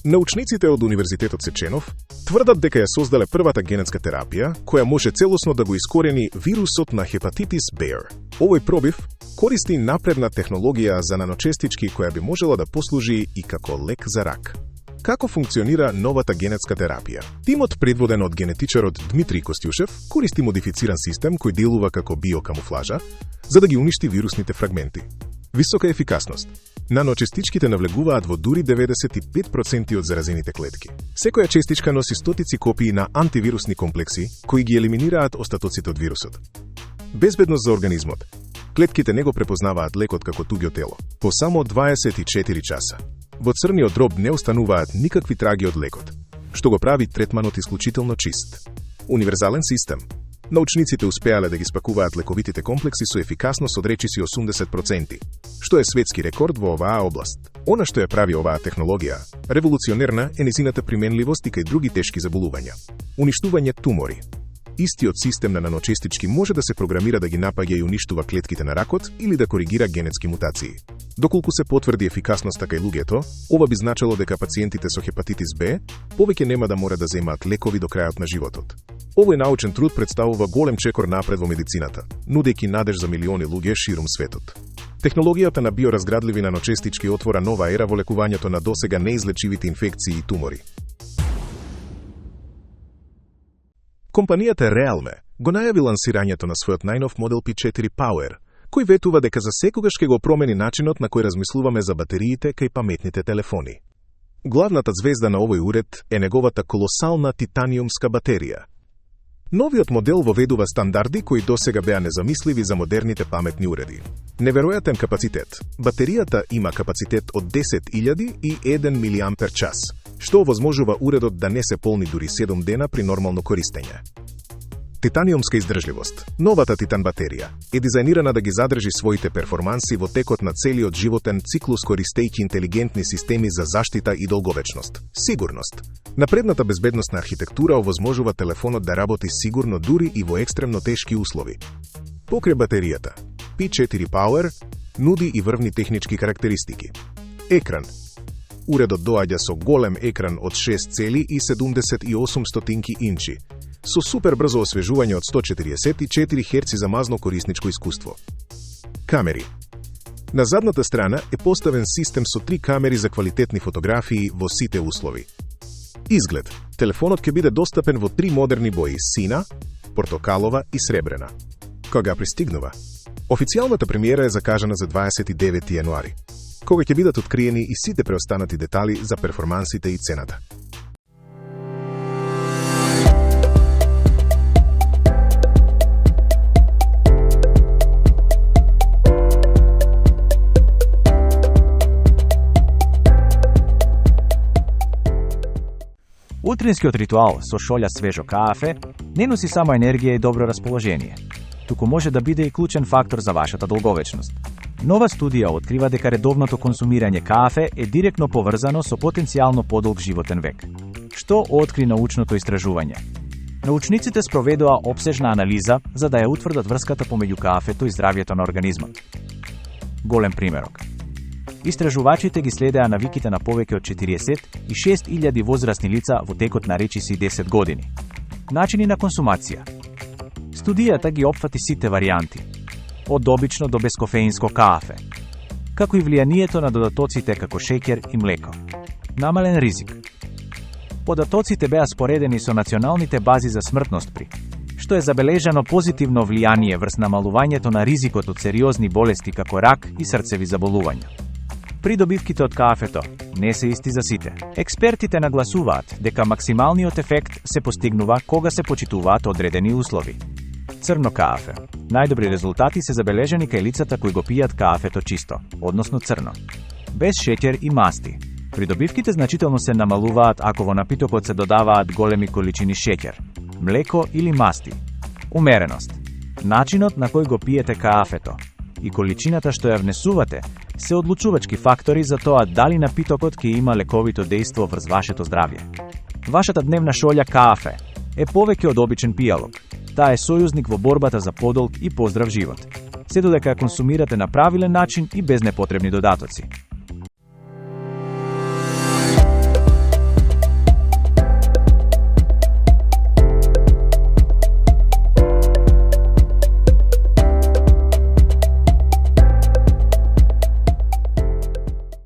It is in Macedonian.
Научниците од Универзитетот Сеченов тврдат дека ја создале првата генетска терапија која може целосно да го искорени вирусот на хепатитис B. Овој пробив користи напредна технологија за наночестички која би можела да послужи и како лек за рак. Како функционира новата генетска терапија? Тимот предводен од генетичарот Дмитрий Костјушев користи модифициран систем кој делува како биокамуфлажа за да ги уништи вирусните фрагменти. Висока ефикасност. Наночестичките навлегуваат во дури 95% од заразените клетки. Секоја честичка носи стотици копии на антивирусни комплекси кои ги елиминираат остатоците од вирусот. Безбедност за организмот. Клетките не го препознаваат лекот како туѓо тело. По само 24 часа. Во црниот дроб не остануваат никакви траги од лекот, што го прави третманот исклучително чист. Универзален систем. Научниците успеале да ги спакуваат лековитите комплекси со ефикасност од речиси 80%, што е светски рекорд во оваа област. Она што ја прави оваа технологија револуционерна е нејзината применливост и кај други тешки заболувања. Уништување тумори. Истиот систем на наночестички може да се програмира да ги напаѓа и уништува клетките на ракот или да коригира генетски мутации. Доколку се потврди ефикасноста кај луѓето, ова би значило дека пациентите со хепатитис Б повеќе нема да мора да земаат лекови до крајот на животот. Овој научен труд представува голем чекор напред во медицината, нудејќи надеж за милиони луѓе ширум светот. Технологијата на биоразградливи наночестички отвора нова ера во лекувањето на досега неизлечивите инфекции и тумори. Компанијата Realme го најави лансирањето на својот најнов модел P4 Power, кој ветува дека за секогаш ќе го промени начинот на кој размислуваме за батериите кај паметните телефони. Главната звезда на овој уред е неговата колосална титаниумска батерија. Новиот модел воведува стандарди кои досега беа незамисливи за модерните паметни уреди. Неверојатен капацитет. Батеријата има капацитет од 10.001 мАч, што овозможува уредот да не се полни дури 7 дена при нормално користење. Титаниумска издржливост. Новата титан батерија е дизајнирана да ги задржи своите перформанси во текот на целиот животен циклус користејќи интелигентни системи за заштита и долговечност. Сигурност. Напредната безбедносна архитектура овозможува телефонот да работи сигурно дури и во екстремно тешки услови. Покрај батеријата, P4 Power нуди и врвни технички карактеристики. Екран. Уредот доаѓа со голем екран од 6,78 инчи, со супер брзо освежување од 144 Hz за мазно корисничко искуство. Камери. На задната страна е поставен систем со 3 камери за квалитетни фотографии во сите услови. Изглед. Телефонот ќе биде достапен во 3 модерни бои: сина, портокалова и сребрена. Кога пристигнува? Официјалната премиера е закажана за 29 јануари, кога ќе бидат откриени и сите преостанати детали за перформансите и цената. Утринскиот ритуал со шолја свежо кафе не носи само енергија и добро расположение, туку може да биде и клучен фактор за вашата долговечност. Нова студија открива дека редовното консумирање кафе е директно поврзано со потенцијално подолг животен век. Што откри научното истражување? Научниците спроведоа опсежна анализа за да ја утврдат врската помеѓу кафето и здравјето на организмот. Голем примерок. Истражувачите ги следеа навиките на повеќе од 46.000 возрастни лица во текот на речиси 10 години. Начини на консумација. Студијата ги опфати сите варијанти, од обично до безкофеинско кафе, како и влијанието на додатоците како шеќер и млеко. Намален ризик. Податоците беа споредени со националните бази за смртност при, што е забележано позитивно влијание врз намалувањето на ризикот од сериозни болести како рак и срцеви заболувања. Придобивките од кафето не се исти за сите. Експертите нагласуваат дека максималниот ефект се постигнува кога се почитуваат одредени услови. Црно кафе. Најдобри резултати се забележани кај лицата кои го пијат кафето чисто, односно црно, без шеќер и масти. Придобивките значително се намалуваат ако во напитокот се додаваат големи количини шеќер, млеко или масти. Умереност. Начинот на кој го пиете кафето и количината што ја внесувате се одлучувачки фактори за тоа дали напитокот ќе има лековито дејство врз вашето здравје. Вашата дневна шолја кафе е повеќе од обичен пијалок. Таа е сојузник во борбата за подолг и поздрав живот, се додека ја консумирате на правилен начин и без непотребни додатоци.